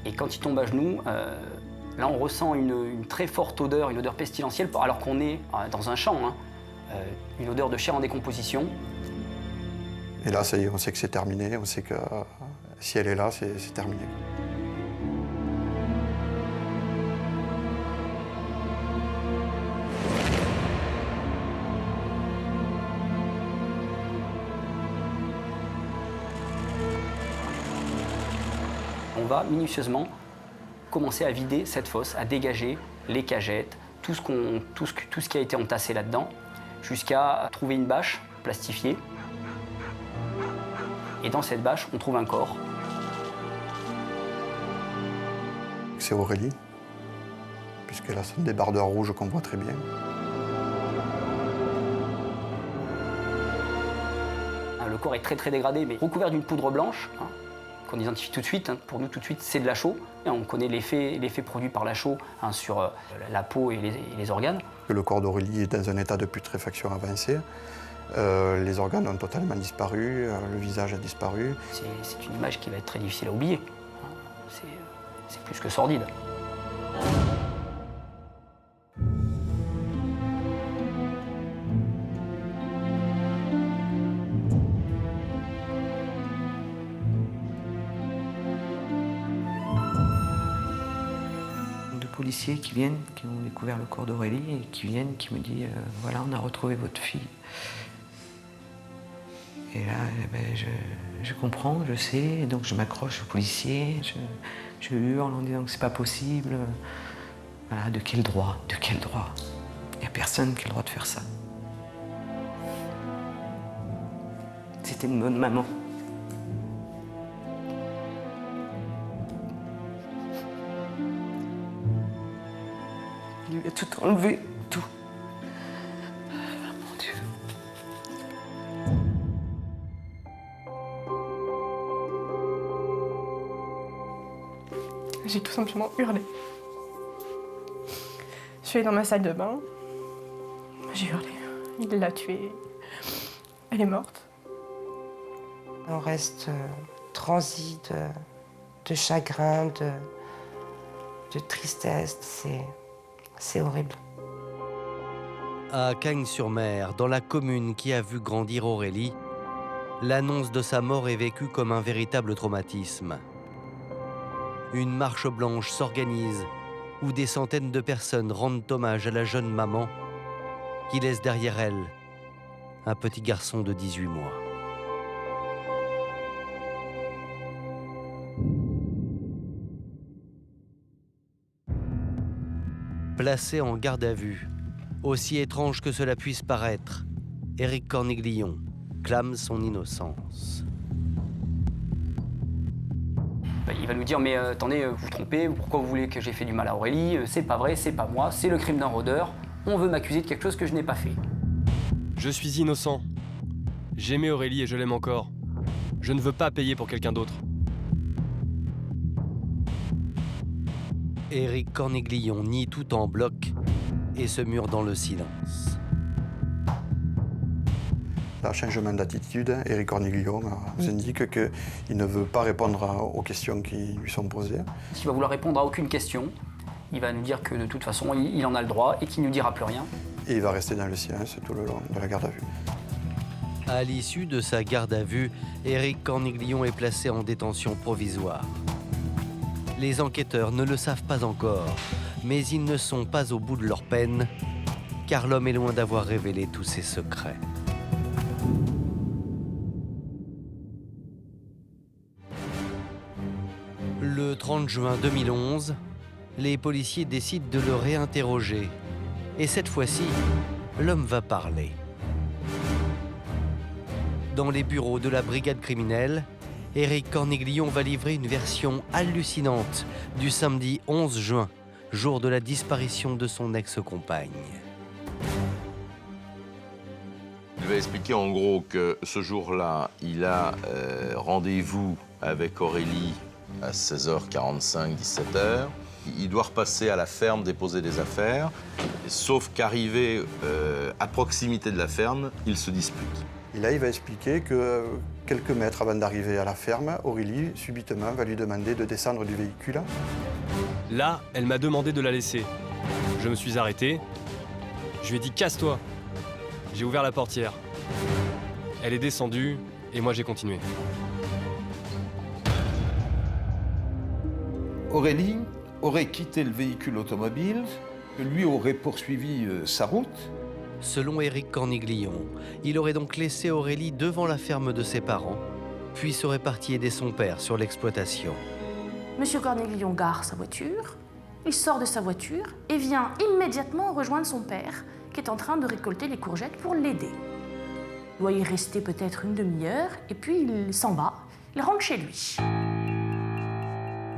Et quand il tombe à genoux, là on ressent une très forte odeur, une odeur pestilentielle, alors qu'on est dans un champ, une odeur de chair en décomposition. Et là, ça y est, on sait que c'est terminé, on sait que si elle est là, c'est terminé. On va minutieusement commencer à vider cette fosse, à dégager les cagettes, tout ce qui a été entassé là-dedans, jusqu'à trouver une bâche plastifiée. Et dans cette bâche, on trouve un corps. C'est Aurélie, puisqu'elle a son débardeur rouge qu'on voit très bien. Le corps est très dégradé, mais recouvert d'une poudre blanche, qu'on identifie tout de suite. Pour nous, tout de suite, c'est de la chaux. Et on connaît l'effet produit par la chaux sur la peau et les organes. Le corps d'Aurélie est dans un état de putréfaction avancé. Les organes ont totalement disparu, le visage a disparu. C'est une image qui va être très difficile à oublier. C'est plus que sordide. Policiers qui viennent, qui ont découvert le corps d'Aurélie et qui viennent, qui me disent voilà, on a retrouvé votre fille. Et là, je comprends, je sais, et donc je m'accroche aux policiers, je hurle en disant que c'est pas possible. Voilà, de quel droit? De quel droit? Il n'y a personne qui a le droit de faire ça. C'était une bonne maman. Il lui a tout enlevé, tout. Mon Dieu. J'ai tout simplement hurlé. Je suis allée dans ma salle de bain. J'ai hurlé. Il l'a tuée. Elle est morte. On reste transi de chagrin, de tristesse. C'est horrible. À Cagnes-sur-Mer, dans la commune qui a vu grandir Aurélie, l'annonce de sa mort est vécue comme un véritable traumatisme. Une marche blanche s'organise où des centaines de personnes rendent hommage à la jeune maman qui laisse derrière elle un petit garçon de 18 mois. Placé en garde à vue, aussi étrange que cela puisse paraître, Éric Corniglion clame son innocence. Il va nous dire, mais attendez, vous vous trompez, pourquoi vous voulez que j'ai fait du mal à Aurélie? C'est pas vrai, c'est pas moi, c'est le crime d'un rôdeur. On veut m'accuser de quelque chose que je n'ai pas fait. Je suis innocent. J'aimais Aurélie et je l'aime encore. Je ne veux pas payer pour quelqu'un d'autre. Éric Corniglion nie tout en bloc et se mure dans le silence. Là, changement d'attitude, Éric Corniglion nous indique qu'il ne veut pas répondre aux questions qui lui sont posées. Il va vouloir répondre à aucune question. Il va nous dire que de toute façon, il en a le droit et qu'il ne nous dira plus rien. Et il va rester dans le silence tout le long de la garde à vue. À l'issue de sa garde à vue, Éric Corniglion est placé en détention provisoire. Les enquêteurs ne le savent pas encore, mais ils ne sont pas au bout de leur peine, car l'homme est loin d'avoir révélé tous ses secrets. Le 30 juin 2011, les policiers décident de le réinterroger. Et cette fois-ci, l'homme va parler. Dans les bureaux de la brigade criminelle, Éric Corniglion va livrer une version hallucinante du samedi 11 juin, jour de la disparition de son ex-compagne. Il va expliquer en gros que ce jour-là, il a rendez-vous avec Aurélie à 16h45, 17h. Il doit repasser à la ferme, déposer des affaires. Sauf qu'arrivé à proximité de la ferme, ils se disputent. Et là, il va expliquer que quelques mètres avant d'arriver à la ferme, Aurélie, subitement, va lui demander de descendre du véhicule. Là, elle m'a demandé de la laisser. Je me suis arrêté. Je lui ai dit « Casse-toi ». J'ai ouvert la portière. Elle est descendue et moi j'ai continué. Aurélie aurait quitté le véhicule automobile, lui aurait poursuivi sa route. Selon Éric Corniglion, il aurait donc laissé Aurélie devant la ferme de ses parents, puis serait parti aider son père sur l'exploitation. Monsieur Corniglion gare sa voiture, il sort de sa voiture et vient immédiatement rejoindre son père, qui est en train de récolter les courgettes pour l'aider. Il doit y rester peut-être une demi-heure, et puis il s'en va, il rentre chez lui.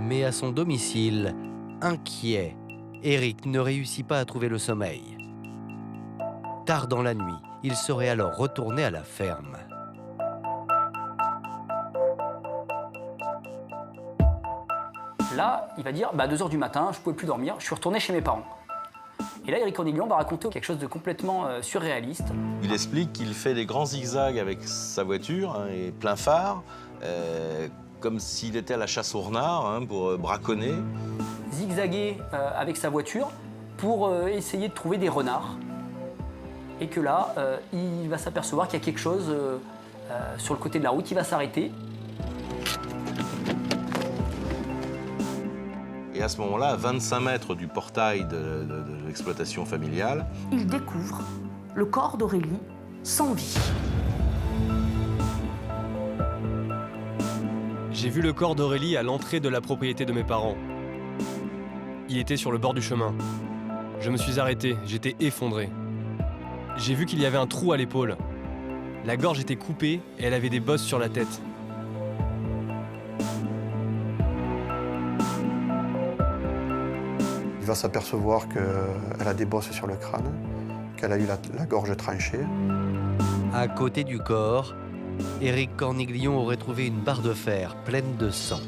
Mais à son domicile, inquiet, Éric ne réussit pas à trouver le sommeil. Tard dans la nuit, il serait alors retourné à la ferme. Là, il va dire, 2h du matin, je ne pouvais plus dormir, je suis retourné chez mes parents. Et là, Éric Corniglion va raconter quelque chose de complètement surréaliste. Il explique qu'il fait des grands zigzags avec sa voiture, et plein phare, comme s'il était à la chasse au renard, pour braconner. Zigzaguer avec sa voiture pour essayer de trouver des renards. Et que là, il va s'apercevoir qu'il y a quelque chose sur le côté de la route, il va s'arrêter. Et à ce moment-là, à 25 mètres du portail de l'exploitation familiale, Il découvre le corps d'Aurélie sans vie. J'ai vu le corps d'Aurélie à l'entrée de la propriété de mes parents. Il était sur le bord du chemin. Je me suis arrêté, j'étais effondré. J'ai vu qu'il y avait un trou à l'épaule. La gorge était coupée et elle avait des bosses sur la tête. Il va s'apercevoir qu'elle a des bosses sur le crâne, qu'elle a eu la gorge tranchée. À côté du corps, Éric Corniglion aurait trouvé une barre de fer pleine de sang.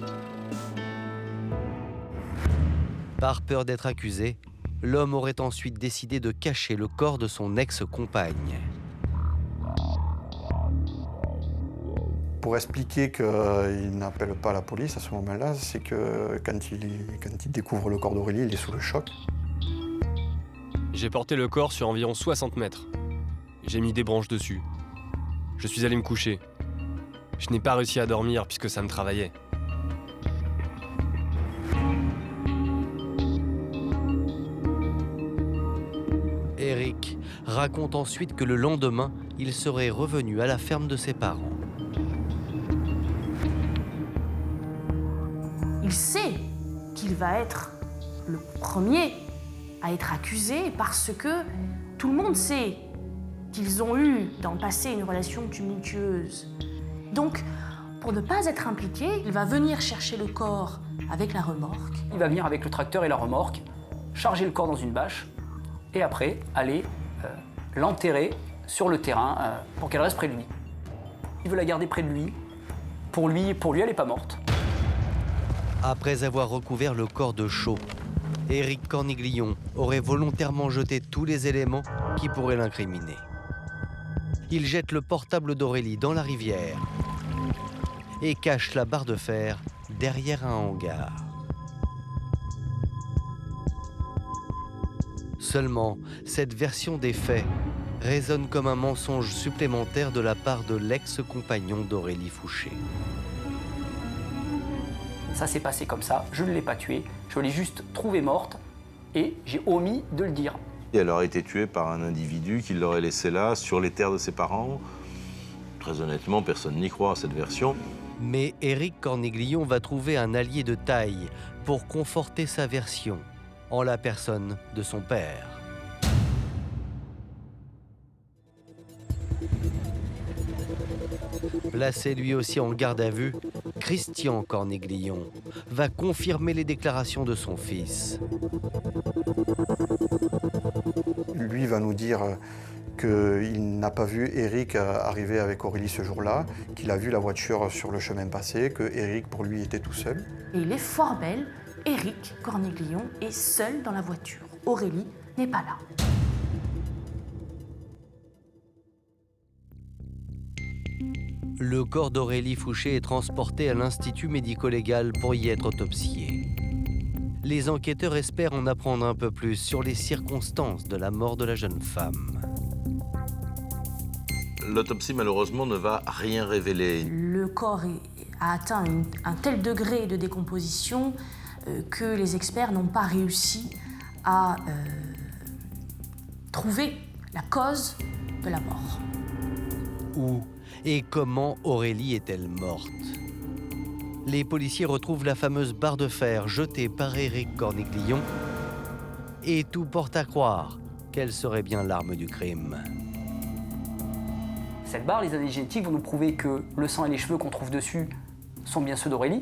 Par peur d'être accusé, l'homme aurait ensuite décidé de cacher le corps de son ex-compagne. Pour expliquer qu'il n'appelle pas la police à ce moment-là, c'est que quand il découvre le corps d'Aurélie, il est sous le choc. J'ai porté le corps sur environ 60 mètres. J'ai mis des branches dessus. Je suis allé me coucher. Je n'ai pas réussi à dormir puisque ça me travaillait. Éric raconte ensuite que le lendemain, il serait revenu à la ferme de ses parents. Il sait qu'il va être le premier à être accusé parce que tout le monde sait qu'ils ont eu dans le passé une relation tumultueuse. Donc, pour ne pas être impliqué, il va venir chercher le corps avec la remorque. Il va venir avec le tracteur et la remorque, charger le corps dans une bâche et après aller l'enterrer sur le terrain pour qu'elle reste près de lui. Il veut la garder près de lui. Pour lui, elle n'est pas morte. Après avoir recouvert le corps de chaux, Éric Corniglion aurait volontairement jeté tous les éléments qui pourraient l'incriminer. Il jette le portable d'Aurélie dans la rivière et cache la barre de fer derrière un hangar. Seulement, cette version des faits résonne comme un mensonge supplémentaire de la part de l'ex-compagnon d'Aurélie Fouché. Ça s'est passé comme ça, je ne l'ai pas tuée, je l'ai juste trouvée morte et j'ai omis de le dire. Et elle aurait été tuée par un individu qui l'aurait laissée là, sur les terres de ses parents. Très honnêtement, personne n'y croit à cette version. Mais Éric Corniglion va trouver un allié de taille pour conforter sa version, en la personne de son père. Placé lui aussi en garde à vue, Christian Corniglion va confirmer les déclarations de son fils. Lui va nous dire qu'il n'a pas vu Éric arriver avec Aurélie ce jour-là, qu'il a vu la voiture sur le chemin passé, que Éric pour lui était tout seul. Et il est fort belle, Éric Corniglion est seul dans la voiture. Aurélie n'est pas là. Le corps d'Aurélie Fouché est transporté à l'Institut médico-légal pour y être autopsié. Les enquêteurs espèrent en apprendre un peu plus sur les circonstances de la mort de la jeune femme. L'autopsie, malheureusement, ne va rien révéler. Le corps a atteint un tel degré de décomposition que les experts n'ont pas réussi à trouver la cause de la mort. Où et comment Aurélie est-elle morte? Les policiers retrouvent la fameuse barre de fer jetée par Éric Corniglion et tout porte à croire qu'elle serait bien l'arme du crime. Cette barre, les analyses génétiques vont nous prouver que le sang et les cheveux qu'on trouve dessus sont bien ceux d'Aurélie.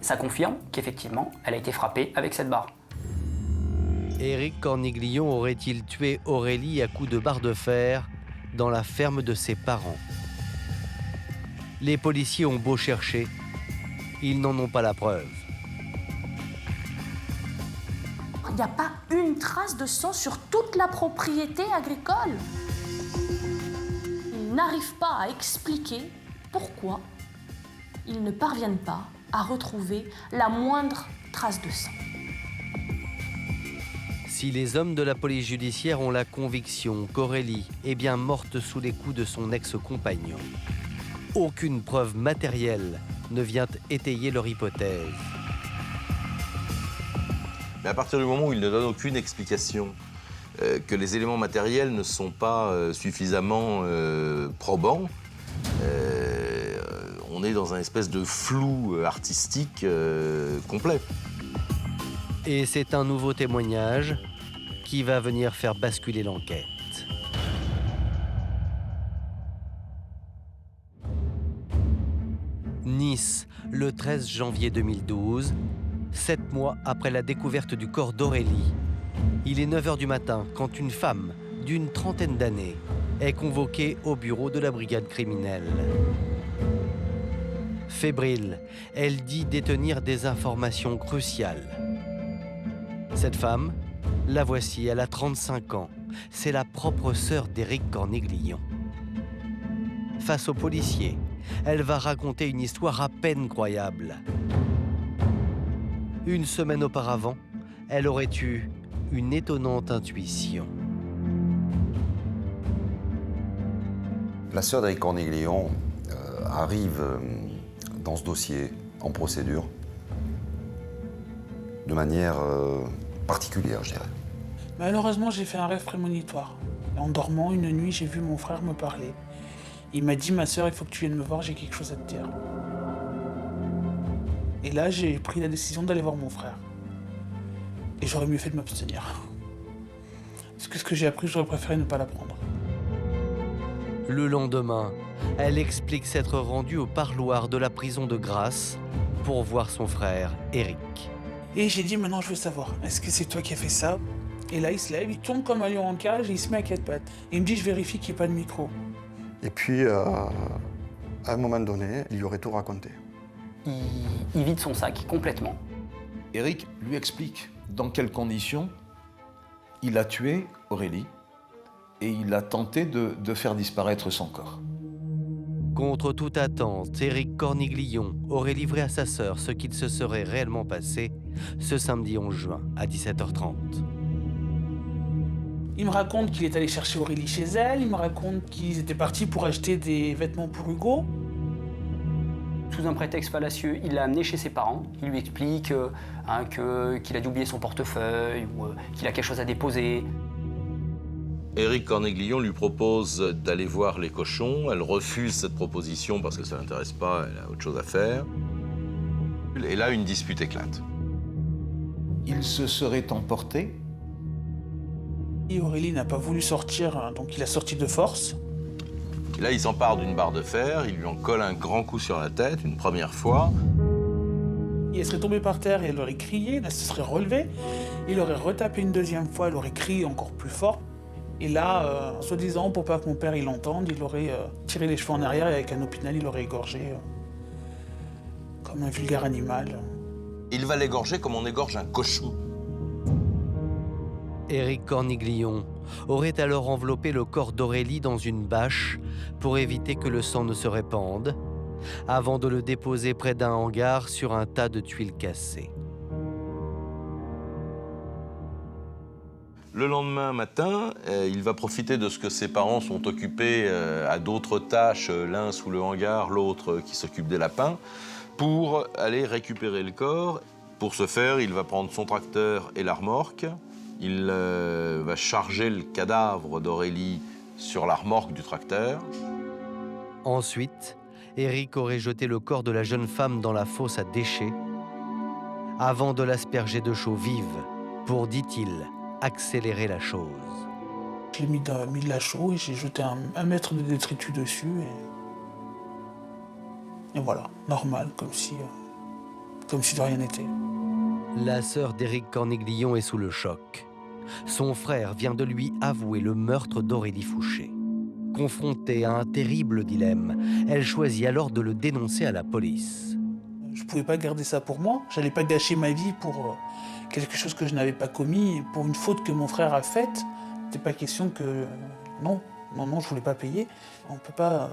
Ça confirme qu'effectivement, elle a été frappée avec cette barre. Éric Corniglion aurait-il tué Aurélie à coups de barre de fer dans la ferme de ses parents? Les policiers ont beau chercher, ils n'en ont pas la preuve. Il n'y a pas une trace de sang sur toute la propriété agricole. Ils n'arrivent pas à expliquer pourquoi ils ne parviennent pas à retrouver la moindre trace de sang. Si les hommes de la police judiciaire ont la conviction qu'Aurélie est bien morte sous les coups de son ex-compagnon, aucune preuve matérielle ne vient étayer leur hypothèse. Mais à partir du moment où il ne donne aucune explication, que les éléments matériels ne sont pas suffisamment probants, on est dans un espèce de flou artistique complet. Et c'est un nouveau témoignage qui va venir faire basculer l'enquête. Nice, le 13 janvier 2012, 7 mois après la découverte du corps d'Aurélie. Il est 9 h du matin quand une femme d'une trentaine d'années est convoquée au bureau de la brigade criminelle. Fébrile, elle dit détenir des informations cruciales. Cette femme, la voici, elle a 35 ans. C'est la propre sœur d'Éric Corniglion. Face aux policiers, elle va raconter une histoire à peine croyable. Une semaine auparavant, elle aurait eu une étonnante intuition. La sœur d'Éric Corniglion arrive dans ce dossier en procédure de manière particulière, je dirais. Malheureusement, j'ai fait un rêve prémonitoire. En dormant, une nuit, j'ai vu mon frère me parler. Il m'a dit, ma sœur, il faut que tu viennes me voir, j'ai quelque chose à te dire. Et là, j'ai pris la décision d'aller voir mon frère. Et j'aurais mieux fait de m'abstenir. Parce que ce que j'ai appris, j'aurais préféré ne pas l'apprendre. Le lendemain, elle explique s'être rendue au parloir de la prison de Grasse pour voir son frère, Eric. Et j'ai dit, maintenant je veux savoir, est-ce que c'est toi qui as fait ça? Et là, il se lève, il tombe comme un lion en cage et il se met à quatre pattes. Et il me dit, je vérifie qu'il n'y ait pas de micro. Et puis, à un moment donné, il lui aurait tout raconté. Il vide son sac complètement. Eric lui explique dans quelles conditions il a tué Aurélie et il a tenté de faire disparaître son corps. Contre toute attente, Éric Corniglion aurait livré à sa sœur ce qu'il se serait réellement passé ce samedi 11 juin à 17h30. Il me raconte qu'il est allé chercher Aurélie chez elle, il me raconte qu'ils étaient partis pour acheter des vêtements pour Hugo. Sous un prétexte fallacieux, il l'a amené chez ses parents. Il lui explique qu'il a dû oublier son portefeuille ou qu'il a quelque chose à déposer. Éric Corniglion lui propose d'aller voir les cochons. Elle refuse cette proposition parce que ça ne l'intéresse pas, elle a autre chose à faire. Et là, une dispute éclate. Il se serait emporté. Et Aurélie n'a pas voulu sortir, donc il a sorti de force. Et là, il s'empare d'une barre de fer, il lui en colle un grand coup sur la tête, une première fois. Et elle serait tombée par terre et elle aurait crié, elle se serait relevée. Il aurait retapé une deuxième fois, elle aurait crié encore plus fort. Et là, soi-disant, pour pas que mon père il l'entende, il aurait tiré les cheveux en arrière et avec un opinel, il aurait égorgé comme un vulgaire animal. Il va l'égorger comme on égorge un cochon. Éric Corniglion aurait alors enveloppé le corps d'Aurélie dans une bâche pour éviter que le sang ne se répande, avant de le déposer près d'un hangar sur un tas de tuiles cassées. Le lendemain matin, il va profiter de ce que ses parents sont occupés à d'autres tâches, l'un sous le hangar, l'autre qui s'occupe des lapins, pour aller récupérer le corps. Pour ce faire, il va prendre son tracteur et la remorque. Il va charger le cadavre d'Aurélie sur la remorque du tracteur. Ensuite, Éric aurait jeté le corps de la jeune femme dans la fosse à déchets avant de l'asperger de chaux vive pour, dit-il, accélérer la chose. J'ai mis de la chaux et j'ai jeté un mètre de détritus dessus. Et voilà, normal, comme si de rien n'était. La sœur d'Éric Corniglion est sous le choc. Son frère vient de lui avouer le meurtre d'Aurélie Fouché. Confrontée à un terrible dilemme, elle choisit alors de le dénoncer à la police. Je ne pouvais pas garder ça pour moi. Je n'allais pas gâcher ma vie pour quelque chose que je n'avais pas commis, pour une faute que mon frère a faite. C'était pas question que... Non, je voulais pas payer. On ne peut pas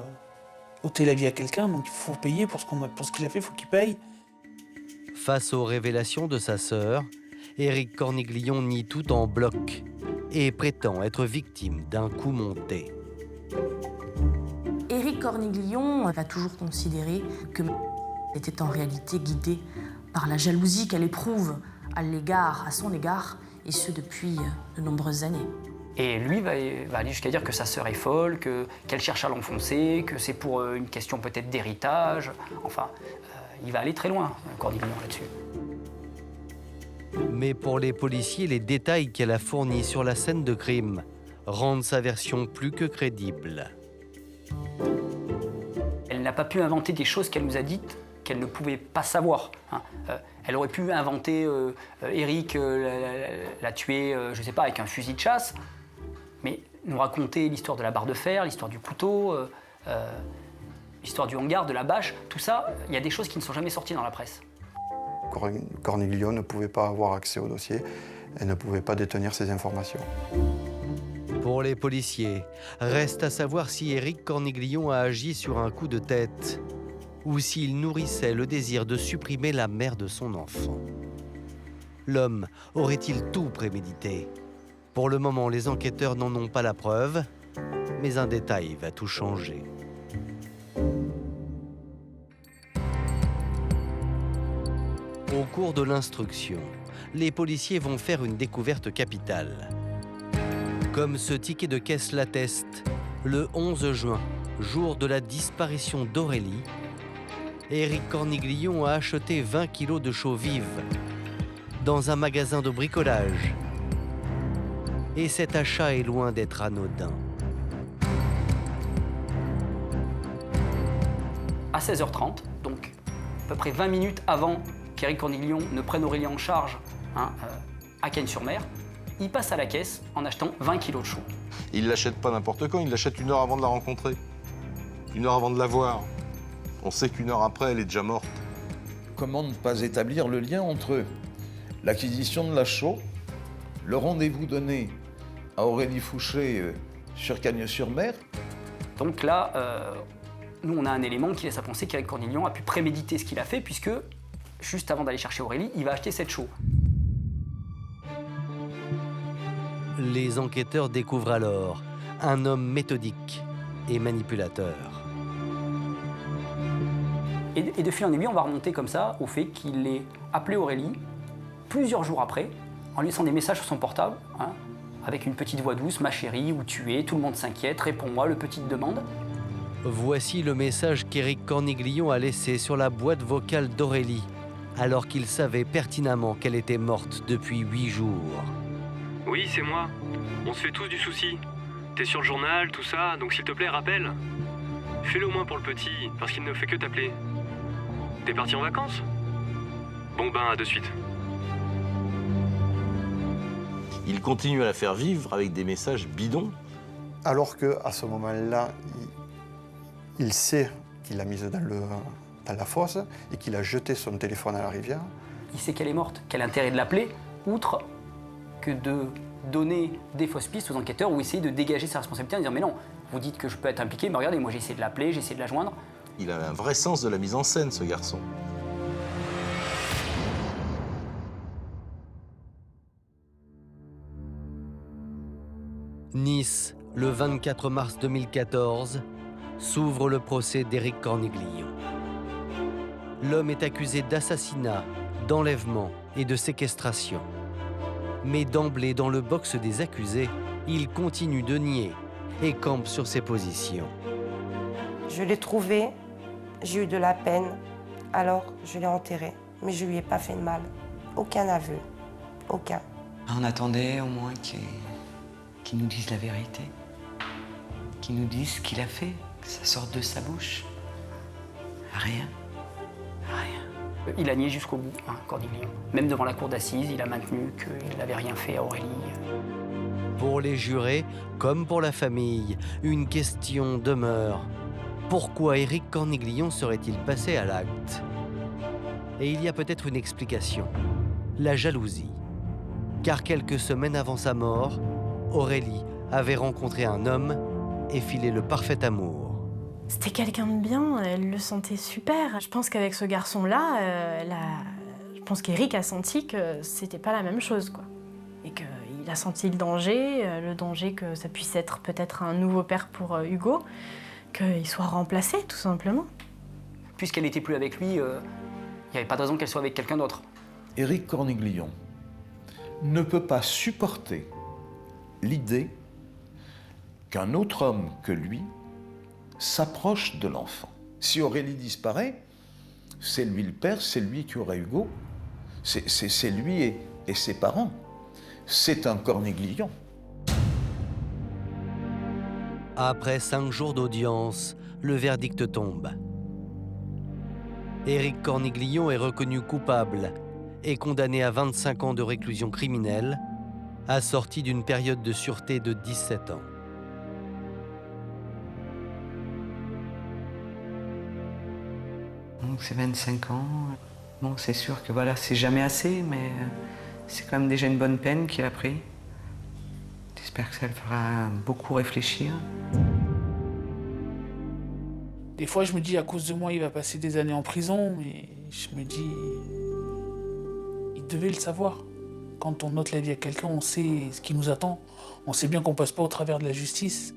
ôter la vie à quelqu'un, donc il faut payer pour ce qu'il a fait, il faut qu'il paye. Face aux révélations de sa sœur, Éric Corniglion nie tout en bloc et prétend être victime d'un coup monté. Éric Corniglion va toujours considérer que était en réalité guidée par la jalousie qu'elle éprouve à son égard, et ce depuis de nombreuses années. Et lui va aller jusqu'à dire que sa sœur est folle, qu'elle cherche à l'enfoncer, que c'est pour une question peut-être d'héritage. Enfin, il va aller très loin, Corniglion, là-dessus. Mais pour les policiers, les détails qu'elle a fournis sur la scène de crime rendent sa version plus que crédible. Elle n'a pas pu inventer des choses qu'elle nous a dites qu'elle ne pouvait pas savoir. Elle aurait pu inventer Éric l'a tué, je ne sais pas, avec un fusil de chasse, mais nous raconter l'histoire de la barre de fer, l'histoire du couteau, l'histoire du hangar, de la bâche, tout ça, il y a des choses qui ne sont jamais sorties dans la presse. Corniglion ne pouvait pas avoir accès au dossier, elle ne pouvait pas détenir ces informations. Pour les policiers, reste à savoir si Éric Corniglion a agi sur un coup de tête ou s'il nourrissait le désir de supprimer la mère de son enfant. L'homme aurait-il tout prémédité? Pour le moment, les enquêteurs n'en ont pas la preuve, mais un détail va tout changer. Au cours de l'instruction, les policiers vont faire une découverte capitale. Comme ce ticket de caisse l'atteste, le 11 juin, jour de la disparition d'Aurélie, Éric Corniglion a acheté 20 kilos de chaux vives dans un magasin de bricolage. Et cet achat est loin d'être anodin. À 16h30, donc à peu près 20 minutes avant qu'Éric Corniglion ne prenne Aurélie en charge à Cagnes-sur-Mer, il passe à la caisse en achetant 20 kilos de chaux. Il ne l'achète pas n'importe quand, il l'achète 1 heure avant de la rencontrer. 1 heure avant de la voir. On sait qu'1 heure après, elle est déjà morte. Comment ne pas établir le lien entre l'acquisition de la chaux, le rendez-vous donné à Aurélie Fouché sur Cagnes-sur-Mer? Donc là, nous, on a un élément qui laisse à penser qu'Éric Corniglion a pu préméditer ce qu'il a fait, puisque, juste avant d'aller chercher Aurélie, il va acheter cette chaux. Les enquêteurs découvrent alors un homme méthodique et manipulateur. Et de fil en aiguille, on va remonter comme ça au fait qu'il ait appelé Aurélie plusieurs jours après, en lui laissant des messages sur son portable, avec une petite voix douce, « Ma chérie, où tu es? Tout le monde s'inquiète, réponds-moi, le petit te demande. » Voici le message qu'Éric Corniglion a laissé sur la boîte vocale d'Aurélie, alors qu'il savait pertinemment qu'elle était morte depuis 8 jours. Oui, c'est moi. On se fait tous du souci. T'es sur le journal, tout ça, donc s'il te plaît, rappelle. Fais-le au moins pour le petit, parce qu'il ne fait que t'appeler. T'es parti en vacances? Bon ben, à de suite. Il continue à la faire vivre avec des messages bidons. Alors qu'à ce moment-là, il sait qu'il l'a mise dans la fosse et qu'il a jeté son téléphone à la rivière. Il sait qu'elle est morte. Quel intérêt de l'appeler, outre que de donner des fausses pistes aux enquêteurs ou essayer de dégager sa responsabilité en disant « Mais non, vous dites que je peux être impliqué, mais regardez, moi j'ai essayé de l'appeler, j'ai essayé de la joindre. » Il a un vrai sens de la mise en scène, ce garçon. Nice, le 24 mars 2014, s'ouvre le procès d'Éric Corniglion. L'homme est accusé d'assassinat, d'enlèvement et de séquestration. Mais d'emblée, dans le box des accusés, il continue de nier et campe sur ses positions. Je l'ai trouvé, j'ai eu de la peine, alors je l'ai enterré. Mais je lui ai pas fait de mal. Aucun aveu. Aucun. On attendait au moins qu'il nous dise la vérité. Qu'il nous dise ce qu'il a fait, que ça sorte de sa bouche. Rien. Rien. Il a nié jusqu'au bout, Corniglion. Même devant la cour d'assises, il a maintenu qu'il n'avait rien fait à Aurélie. Pour les jurés, comme pour la famille, une question demeure. Pourquoi Éric Corniglion serait-il passé à l'acte? Et il y a peut-être une explication. La jalousie. Car quelques semaines avant sa mort, Aurélie avait rencontré un homme et filé le parfait amour. C'était quelqu'un de bien, elle le sentait super. Je pense qu'avec ce garçon-là, je pense qu'Éric a senti que c'était pas la même chose, quoi. Et qu'il a senti le danger que ça puisse être peut-être un nouveau père pour Hugo, qu'il soit remplacé, tout simplement. Puisqu'elle n'était plus avec lui, il n'y avait pas de raison qu'elle soit avec quelqu'un d'autre. Éric Corniglion ne peut pas supporter l'idée qu'un autre homme que lui s'approche de l'enfant. Si Aurélie disparaît, c'est lui le père, c'est lui qui aura Hugo, c'est lui et ses parents. C'est un Corniglion. Après 5 jours d'audience, le verdict tombe. Éric Corniglion est reconnu coupable et condamné à 25 ans de réclusion criminelle, assorti d'une période de sûreté de 17 ans. Donc c'est 25 ans. Bon, c'est sûr que voilà, c'est jamais assez, mais c'est quand même déjà une bonne peine qu'il a pris. J'espère que ça le fera beaucoup réfléchir. Des fois, je me dis, à cause de moi, il va passer des années en prison, mais je me dis, il devait le savoir. Quand on ôte la vie à quelqu'un, on sait ce qui nous attend. On sait bien qu'on passe pas au travers de la justice.